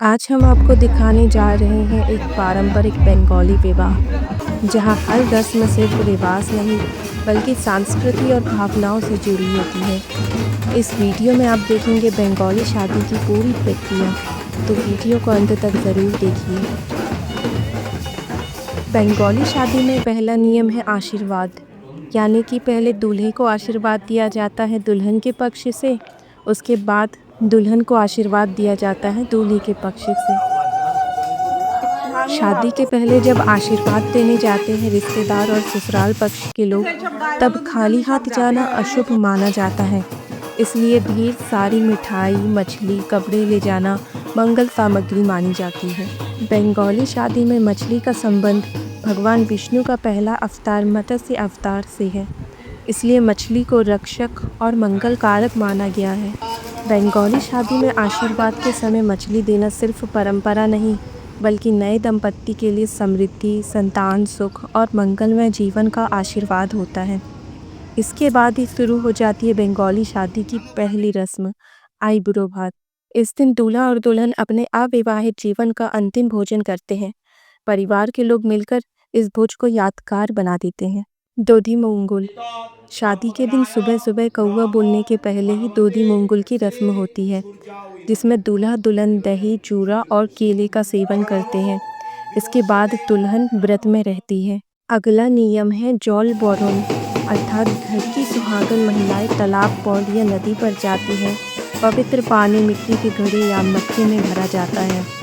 आज हम आपको दिखाने जा रहे हैं एक पारंपरिक बंगाली विवाह, जहां हर रस्म सिर्फ रिवाज नहीं बल्कि संस्कृति और भावनाओं से जुड़ी होती है। इस वीडियो में आप देखेंगे बंगाली शादी की पूरी प्रक्रिया, तो वीडियो को अंत तक ज़रूर देखिए। बंगाली शादी में पहला नियम है आशीर्वाद, यानी कि पहले दूल्हे को आशीर्वाद दिया जाता है दुल्हन के पक्ष से, उसके बाद दुल्हन को आशीर्वाद दिया जाता है दूल्हे के पक्ष से। शादी के पहले जब आशीर्वाद देने जाते हैं रिश्तेदार और ससुराल पक्ष के लोग, तब खाली हाथ जाना अशुभ माना जाता है। इसलिए ढेर सारी मिठाई, मछली, कपड़े ले जाना मंगल सामग्री मानी जाती है। बंगाली शादी में मछली का संबंध भगवान विष्णु का पहला अवतार मत्स्य अवतार से है, इसलिए मछली को रक्षक और मंगल कारक माना गया है। बंगाली शादी में आशीर्वाद के समय मछली देना सिर्फ परंपरा नहीं, बल्कि नए दंपत्ति के लिए समृद्धि, संतान सुख और मंगलमय जीवन का आशीर्वाद होता है। इसके बाद ही शुरू हो जाती है बंगाली शादी की पहली रस्म, आईबुड़ो भात। इस दिन दूल्हा और दुल्हन अपने अविवाहित जीवन का अंतिम भोजन करते हैं। परिवार के लोग मिलकर इस भोज को यादगार बना देते हैं। दोधी मूंगुल। शादी के दिन सुबह सुबह कौवा बोलने के पहले ही दोधी मूंगुल की रस्म होती है, जिसमें दूल्हा दुल्हन दही, चूड़ा और केले का सेवन करते हैं। इसके बाद दुल्हन व्रत में रहती है। अगला नियम है जौल बोरन, अर्थात घर की सुहागन महिलाएं तालाब, पौंड या नदी पर जाती हैं। पवित्र पानी मिट्टी के घड़े या मटके में भरा जाता है।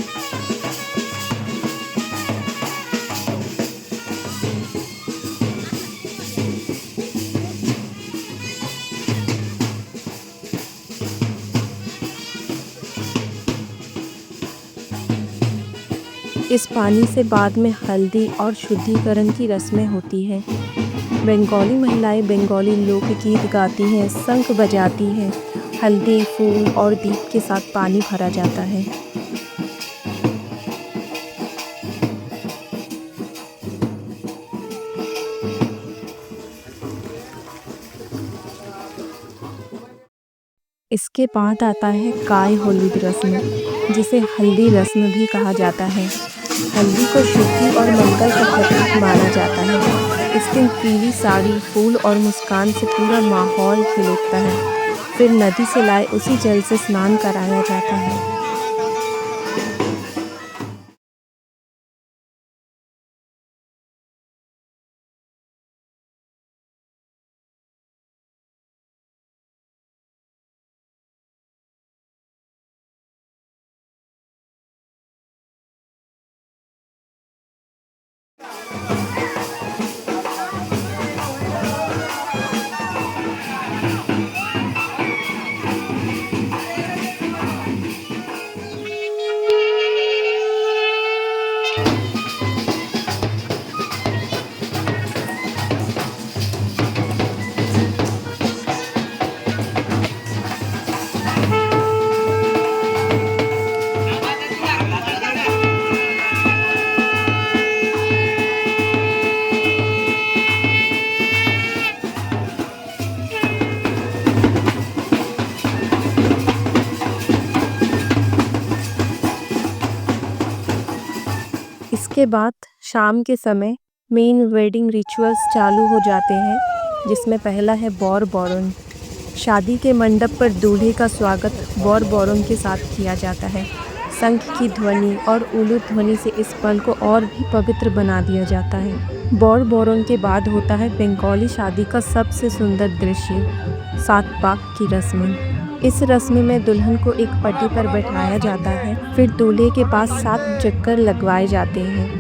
इस पानी से बाद में हल्दी और शुद्धिकरण की रस्में होती हैं। बंगाली महिलाएं बंगाली लोकगीत गाती हैं, शंख बजाती हैं, हल्दी, फूल और दीप के साथ पानी भरा जाता है। इसके बाद आता है काय होलुद रस्म, जिसे हल्दी रस्म भी कहा जाता है। हल्दी को शुद्धि और मंगल का प्रतीक माना जाता है। इस दिन पीली साड़ी, फूल और मुस्कान से पूरा माहौल खिल उठता है। फिर नदी से लाए उसी जल से स्नान कराया जाता है। इसके बाद शाम के समय मेन वेडिंग रिचुअल्स चालू हो जाते हैं, जिसमें पहला है बौर बोरन। शादी के मंडप पर दूल्हे का स्वागत बौर बोरन के साथ किया जाता है। शंख की ध्वनि और उलूद ध्वनि से इस पल को और भी पवित्र बना दिया जाता है। बौर बोरन के बाद होता है बंगाली शादी का सबसे सुंदर दृश्य, सात पाक की रस्म। इस रस्म में दुल्हन को एक पट्टी पर बैठाया जाता है, फिर दूल्हे के पास 7 चक्कर लगवाए जाते हैं।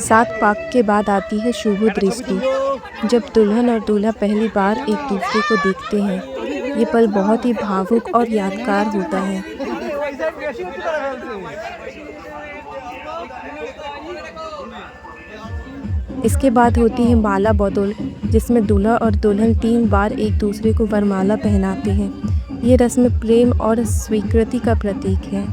सात पाक के बाद आती है शुभ दृष्टि, जब दुल्हन और दूल्हा पहली बार एक दूसरे को देखते हैं। ये पल बहुत ही भावुक और यादगार होता है। इसके बाद होती है माला बदौल, जिसमें दूल्हा और दुल्हन 3 बार एक दूसरे को वरमाला पहनाते हैं। ये रस्म प्रेम और स्वीकृति का प्रतीक है।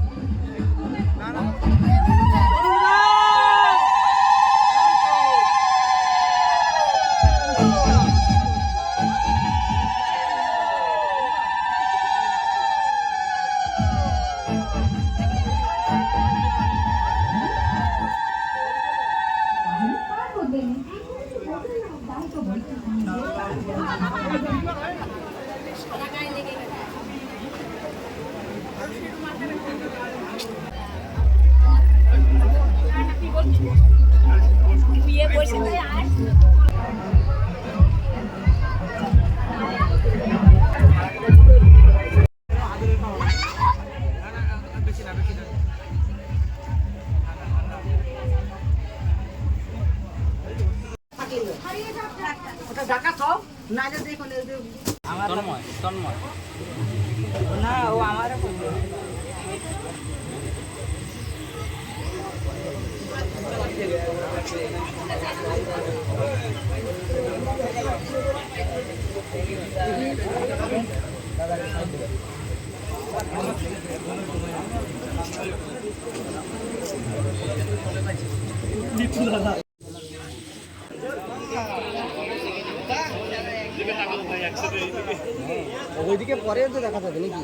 ওইদিকে পরে তো দেখা যাবে নাকি?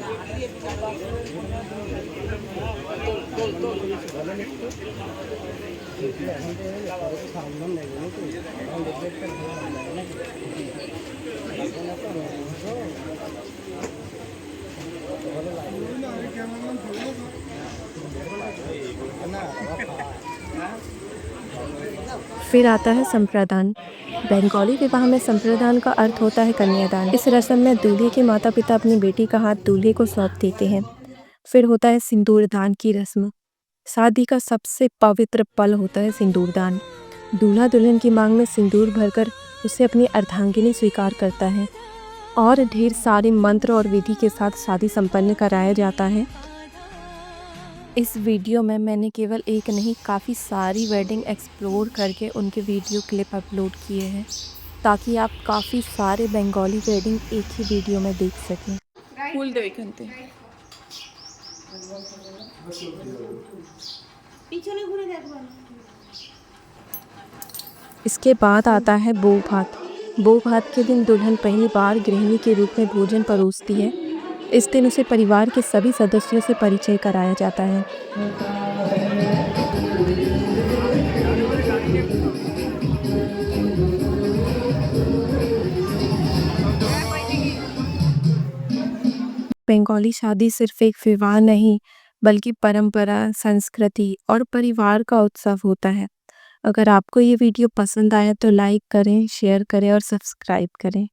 फिर आता है संप्रदान। बंगाली विवाह में संप्रदान का अर्थ होता है कन्यादान। इस रस्म में दूल्हे के माता पिता अपनी बेटी का हाथ दूल्हे को सौंप देते हैं। फिर होता है सिंदूरदान की रस्म। शादी का सबसे पवित्र पल होता है सिंदूरदान। दूल्हा दुल्हन की मांग में सिंदूर भरकर उसे अपनी अर्धांगिनी स्वीकार करता है और ढेर सारे मंत्र और विधि के साथ शादी संपन्न कराया जाता है। इस वीडियो में मैंने केवल एक नहीं, काफ़ी सारी वेडिंग एक्सप्लोर करके उनके वीडियो क्लिप अपलोड किए हैं, ताकि आप काफ़ी सारे बंगाली वेडिंग एक ही वीडियो में देख सकें। फूल दो एखान থেকে। इसके बाद आता है बो भात। बो भात के दिन दुल्हन पहली बार गृहिणी के रूप में भोजन परोसती है। इस दिन उसे परिवार के सभी सदस्यों से परिचय कराया जाता है। बंगाली शादी सिर्फ एक विवाह नहीं, बल्कि परंपरा, संस्कृति और परिवार का उत्सव होता है। अगर आपको ये वीडियो पसंद आया तो लाइक करें, शेयर करें और सब्सक्राइब करें।